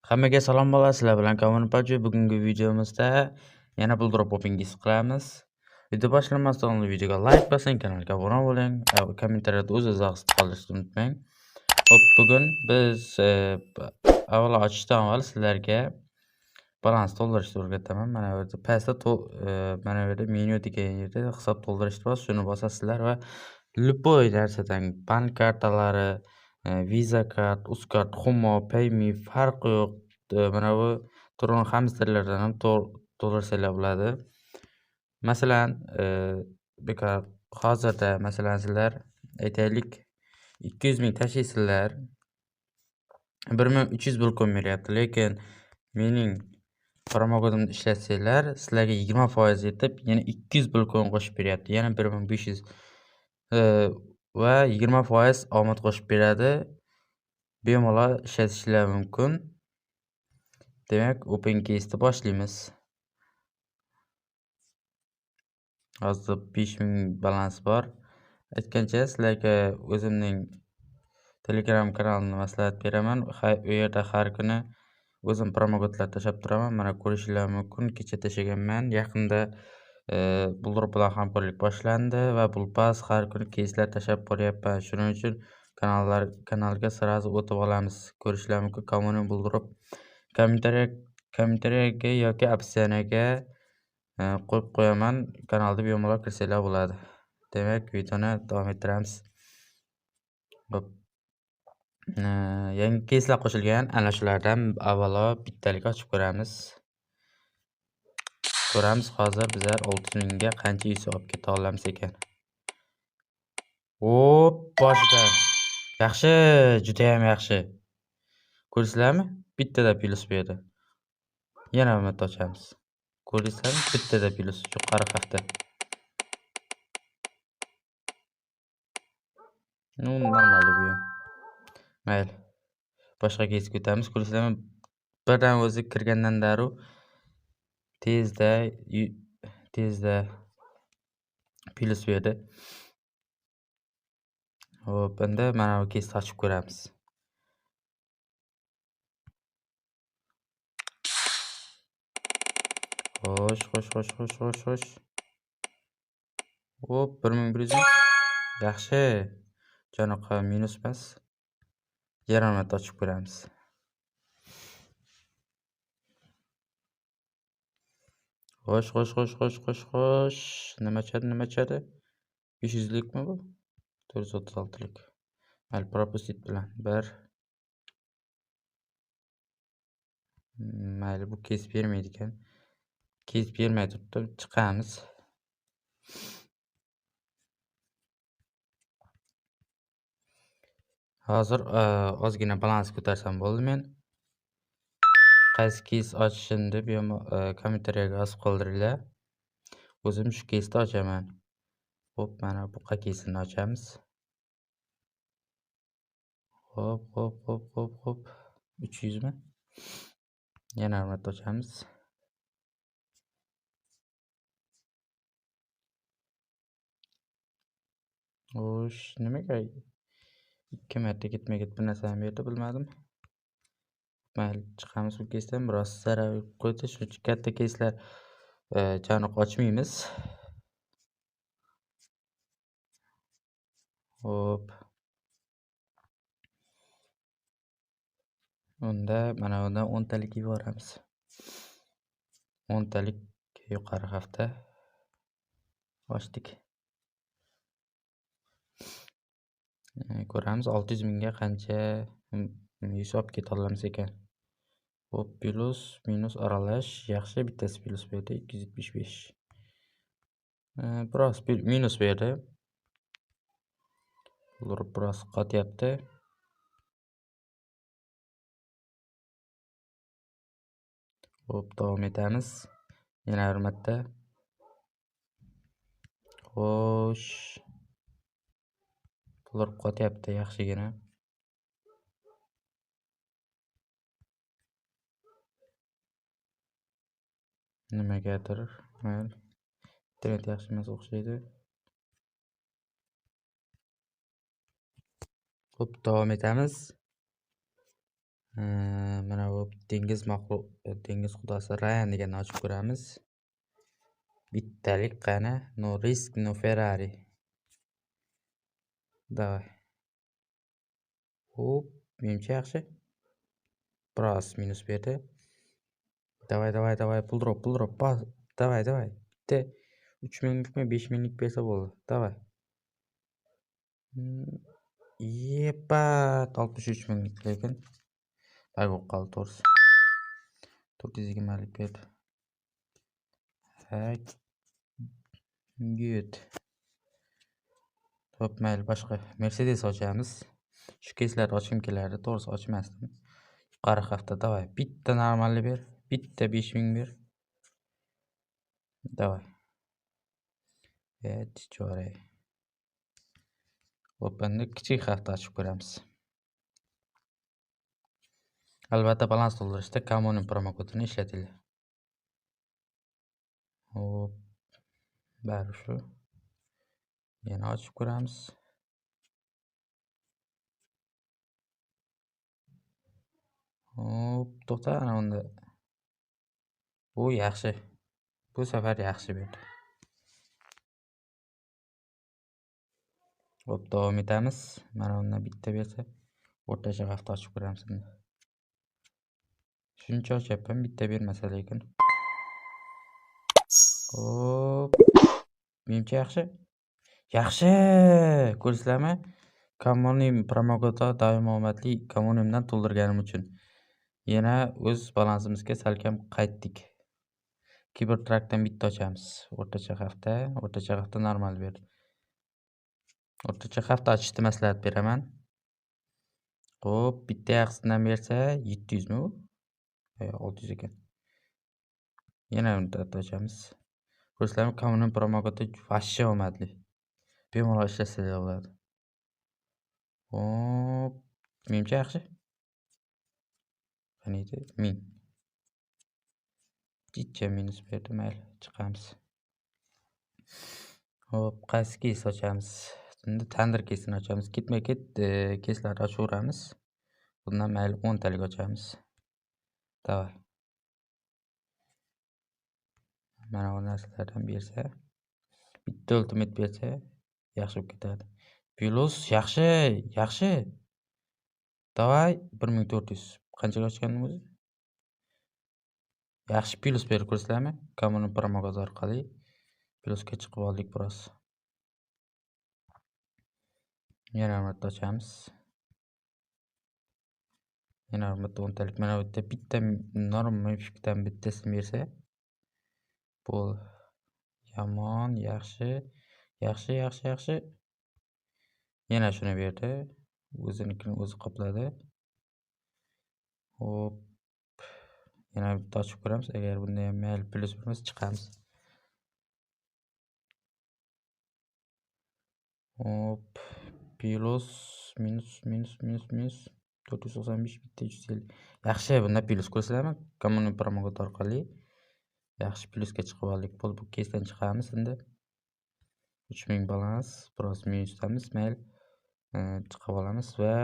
Hammaga salom bo'ladi. Sizlar bilan Kamon Paji. Bugungi videomizda yana buldurib popingiz qilamiz. Video boshlamasdan oldin videoga like bosing, kanalga obuna bo'ling, kommentariyada o'z-o'zingizni qoldirishni unutmang. Hop, bugun biz avvalo ochishdan avval sizlarga balans to'ldirishni o'rgataman. Mana bu yerda pastda mana bu yerda menyu degan yerda hisob to'ldirish bor. Shuni bosasizlar va любой narsadan bank kartalari, Visa kart, Uzkart, Humo, Payme farqi yo'q. Mana bu turli hamsterlardan ham to'ldirsanglar bo'ladi. Masalan, hozirda masalan sizlar aytaylik 200 ming tashlaysizlar, 1300 bulkon beryapti, lekin mening promokodimni ishlatsanglar, sizlarga 20% yetib, yana 200 bulkon qo'shib beryapti. Yana 1500 va 20% omad qo'shib beradi. Bemalol ishlatishlar mumkin. Demak, OpenCase'ni boshlaymiz. Hozir 5000 balans bor. Aytgancha sizlarga o'zimning Telegram kanalini maslahat beraman. U yerda har kuni o'zim promokodlar tashlab turaman. Mana ko'rishingiz mumkin. Kecha tashlaganman. Yaqinda Buldurop bilan hamkorlik boshlandi va Bulpas har kuni case'lar tashlab boryapman. Shuning uchun kanalga sirazi o'tib olamiz. Ko'rishingiz mumkin. Kommuni Buldurop kommentariyaga yoki opsiyaga qo'yib qo'yaman. Kanalda bemalol kirsanglar bo'ladi. Demak, videoni davom ettiramiz. Hop. Yangi case'lar qo'shilgan. Ana shulardan avvalo bittalik ochib ko'ramiz. Hozir bizlar 600 mingga qancha yuz olib keta olamiz ekan. Hop, boshidan. Yaxshi, juda ham yaxshi. Ko'rsizlarmi? Bittada plus berdi. Yana umid ochamiz. Ko'rsizlarmi? Bittada plus yuqori hafta. Normal bu ham. Mayli. Boshqa kesga o'tamiz. Ko'rsizlarmi? Birdan o'zi kirgandan darov tezda plus berdi. Hop, endi mana bu kesni ochib ko'ramiz. Xo'sh. Hop, 1100. Yaxshi. Janoqa minus emas. Yarim ochib ko'ramiz. Xo'sh. Nima chadi? 500 likmi bu? 436 lik. Mayli, propustit bilan 1. Mayli, bu kes bermaydi ekan. Kes bermay turibdi, chiqamiz. Hozir ozgina balans ko'tarsam bo'ldi men. Qaysi kes ochishini deb kommentariyaga yozib qoldiringlar. O'zim shu kesni ochaman. Hop, mana bu kesini ochamiz. Hop. 300 mi? Yana bir ochamiz. Xo'sh, nimaga 2 marta ketma-ket bir narsani berdi, bilmadim. Mayli, chiqamiz bu kesdan. Biroz zarar qo'ydi. Shuning katta keslar janoq ochmaymiz. Hop. Unda mana bundan 10 talik yuboramiz. 10 talik yuqori hafta ochdik. Ko'ramiz 600 mingga qancha yuz olib keta olamiz ekan. Hop, plus minus aralash. Yaxshi, bittasi plus berdi 275. Biroz minus berdi. Bular biroz qotyapti. Hop, davom etamiz. Yana bir marta. Xo'sh. Bular qotyapti yaxshigina. Nimagadir, mayli. Internet yaxshi emas o'xshaydi. Hop, davom etamiz. Mana bu dengiz dengiz qudosi Ryan deganni ochib ko'ramiz. Bittalik qani, no risk, no Ferrari. Давай. Hop, menimcha yaxshi. Biroz minus berdi. Давай, pull drop, bas. Давай. Bitta 3 minglikmi, 5 minglik bersa bo'ldi. Давай. Yepat 63 minglik lekin bag bo'lib qoldi to'g'risi. 420 lik berdi. Good. Hop, mayli, boshqa Mercedes ochamiz. Shu keslarni ochim kelardi, to'g'risi ochmasdim. Yuqori hafta, давай. Bitta normalni ber. Bitta 5000 ber. Давай. Cho'ray. Hop, endi kichik hafta ochib ko'ramiz. Albatta, balans to'ldirishda Common promo kodini ishlatinglar. Hop, bari shu. Yana ochib ko'ramiz. Hop, to'xta, ana unda. Bu yaxshi. Bu safar yaxshi berdi. Hop, davom etamiz. Mana undan bitta bersa, o'rtacha hafta ochib ko'ramiz endi. Shuncha ochyapman, bitta bermasa lekin. Hop. Menimcha yaxshi. Yaxshi! Ko'rsizlarmi? Commonim promo kodi doim omadli Commonimdan to'ldirganim uchun. Yana o'z balansimizga salkam qaytdik. Cybertruckdan bitta ochamiz. O'rtacha hafta normal berdi. O'rtacha hafta ochishni maslahat beraman. Hop, bitta yaxshisidan bersa 700 mi u? 600 ekan. Yana uni ochamiz. Ko'rsizlarmi, Commonim promo kodi vashsha omadli. Bemalol ishlasalar bo'ladi. Hop, menimcha yaxshi. Qaniydi? 1000. Jicha minus berdi, mayli, chiqamiz. Hop, qaysi kes ochamiz? Endi Thunder kesini ochamiz. Ketma-ket keslarni ochaveramiz. Bundan mayli 10 talik ochamiz. Davay. Mana bu narsalardan bersa, bitta ultimate bersa yaxshi bo'lib ketadi. Plus yaxshi. Davay, 1400. Qanchaga ochgandim o'zi? Yaxshi plus berib ko'rsizlarmi? Common promo kodi orqali plusga chiqib oldik biroz. Yana marta ochamiz. Yana marta 10 talik. Mana bu yerda bitta normal fikdan bittasini bersa bo'ldi. Yomon, yaxshi. Yana shuni berdi. O'zinikini o'zi qopladi. Hop. Yana bitta ochib ko'ramiz. Agar bunda ham mayli plus bermasa chiqamiz. Hop. Plus minus 495 bitta 150. Yaxshi, bunda plus ko'rsizlarmi? Common promo kodi orqali yaxshi plusga chiqib oldik. Bu kesdan chiqamiz endi. 3000 balans, biroz minusdamiz, mayli. Chiqib olamiz va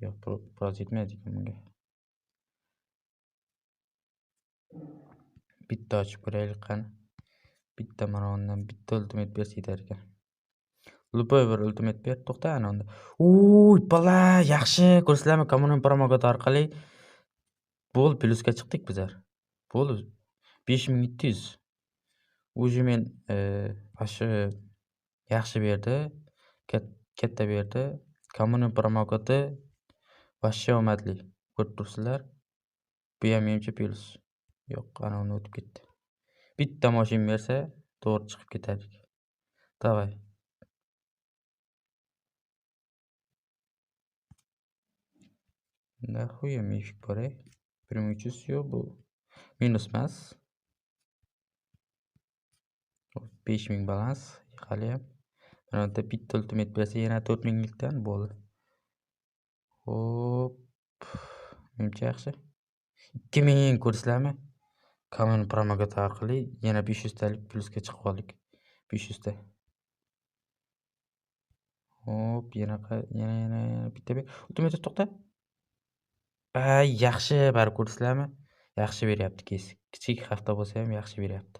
yo'q, biroz yetmaydi ekan bunga. Bitta ochib ko'raylik qani. Bitta mana undan bitta ultimate bersa yetar ekan. Lupoy bir ultimate ber, to'xta ana unda. Uy, bala, yaxshi. Ko'rsizlarmi? Common promo kodi orqali bo'l plusga chiqdik bizlar. Bo'ldi. 5700. O'zi men ashi yaxshi berdi. Katta berdi. Common promo kodi vashsha omadli. Ko'rib turibsizlar. Bu ham menimcha plus. Yo'q, ana uni o'tib ketdi. Bitta mashin bersa, to'g'ri chiqib ketardik. Davay. Nahuya mifik bor, 1300 yo'q, bu minus emas. 5000 balans, hali ham. Mana bu yerda bitta ultimate bersa, yana 4000 likdan bo'ldi. Hop. Menimcha yaxshi. 2000 ko'rsizlarmi? Common promo kodi orqali yana 500 talik plusga chiqib oldik. 500 ta. Hop, yana bitta ber. Ultimate to'xta. Yaxshi, baribir ko'rsizlarmi? Yaxshi beryapti kes. Kichik hafta bo'lsa ham yaxshi beryapti.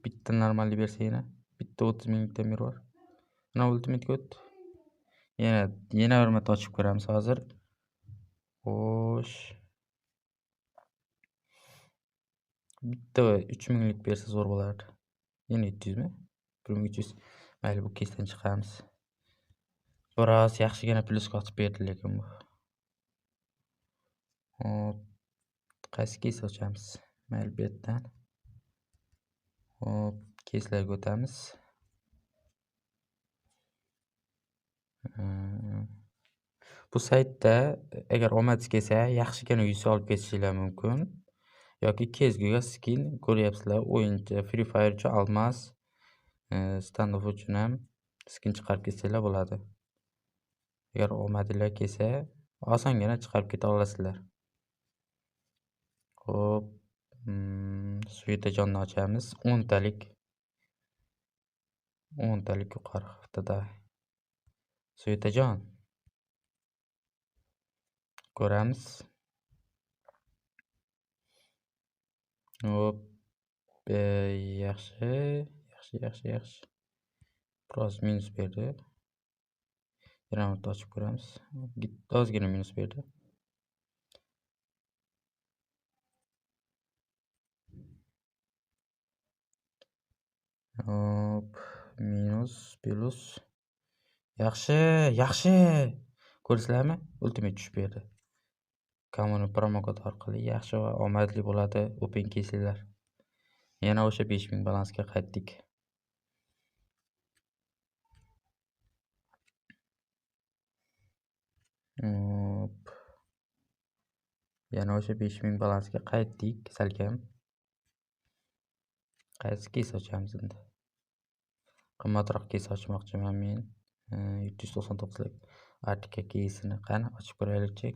Bitta normalniy bersa yana. Bitta 30 minglik bor. Mana ultimate'ga o'tdi. Yana bir marta ochib ko'ramiz hozir. Xo'sh. Bitta 3 minglik bersa zo'r bo'lardi. Yana 700 mi? 1300. Mayli, bu kesdan chiqamiz. Biroz yaxshigina plyusga otib berdi lekin bu. Hop. Qaysi kes ochamiz? Mayli, bu yerdan. Hop, keslarga o'tamiz. Bu saytda agar omadingiz kelsa, yaxshigina yuz olib ketishingiz mumkin. Yoki kezguga skin ko'ryapsizlar, o'yinchi, Free Fire uchun almas, standoff uchun ham skin chiqarib ketsanglar bo'ladi. Agar omadinglar kelsa, osongina chiqarib keta olasizlar. Xo'p, Suyetajonni ochamiz. 10 talik yuqori haftada. Suyetajon. Ko'ramiz. Hop. Yaxshi. Biroz minus berdi. Yana bir ochib ko'ramiz. Ozgina minus berdi. Hop, minus, plus. Yaxshi. Ko'rsizlarmi? Ultimate tushib berdi. Kommuni promo kod orqali yaxshi va omadli bo'ladi open kesinglar. Yana o'sha 5000 balansga qaytdik. Hop. Yana o'sha 5000 balansga qaytdik salkam. Qaysi kes ochamiz endi? Qimmatroq kes ochmoqchiman men. 799 lik Artika kesini qani ochib ko'raylik-chi.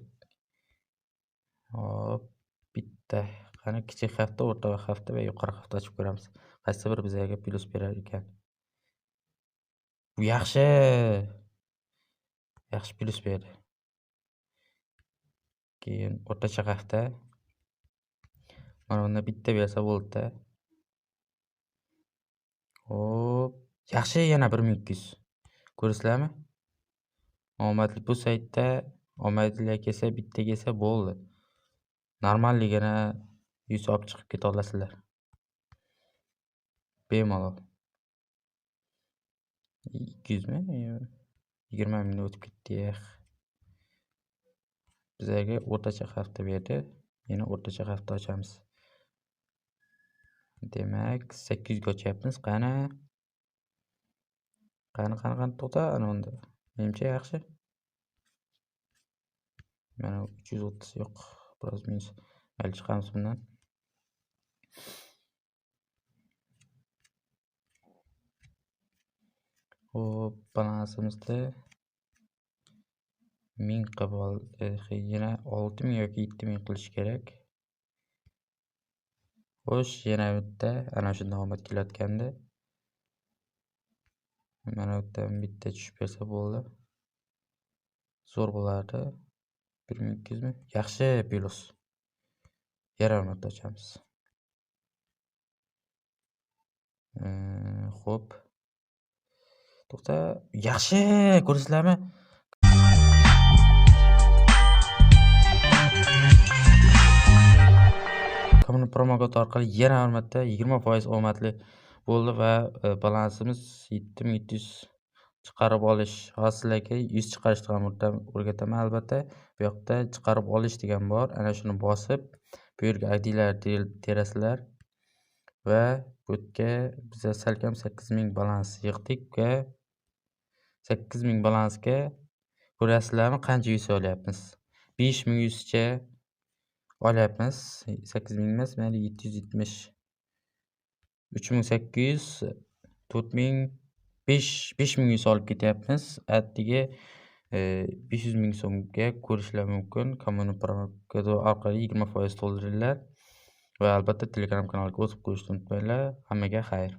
Hop, bitta. Qani kichik hafta, o'rta hafta va yuqori hafta ochib ko'ramiz. Qaysi bir bizga plyus berar ekan. Bu yaxshi plyus berdi. Keyin o'rtacha hafta. Mana bundan bitta bersa bo'ldi-da. Hop, yaxshi, yana 1200. Ko'rsizlarmi? Omadli bu saytda omadli kelsa, bitta kelsa bo'ldi. Normalligina 100 olib chiqib keta olasizlar. Bemalol. 200 mi? 20 mingni o'tib ketdi. Bizga o'rtacha hafta berdi. Yana o'rtacha hafta ochamiz. Demak, 800 ga ochyapmiz. Qani to'xta ana unda. Menimcha yaxshi. Mana 330 yo'q. Biroz minus. Mayli, chiqamiz bundan. Hop, balansimizda 1000 qabul yana 6000 yoki 7000 qilish kerak. Xo'sh, yana bitta ana shunday omad kelayotganda. Mana bu yerdan bitta tushib bersa bo'ldi. Zo'r bo'lardi. 1200 mi? Yaxshi plyus. Yana marta ochamiz. Xo'p. To'xta, yaxshi, ko'rsizlarmi? Kommuni promo kod orqali yana bir marta 20% omadli bo'ldi va balansimiz 7700 chiqarib olish. Hozir sizlarga 100 chiqarishni ham o'rgataman albatta. Bu yoqda chiqarib olish degan bor. Ana shuni bosib, bu yerga ID'lar terasizlar va bu yerga biz salkam 8000 balans yig'dik va 8000 balansga ko'rasizlarmi qancha yuz olyapmiz? 5100 cha olyapmiz. 8000 emas, mayli 770. 3800, 4000, 5100 olib ketyapmiz. Attiga 500 ming so'mga ko'rishlar mumkin. Kommuni promo kodi orqali 20% to'ldiringlar va albatta Telegram kanaliga o'tib qo'yishni unutmanglar. Hammaga xayr.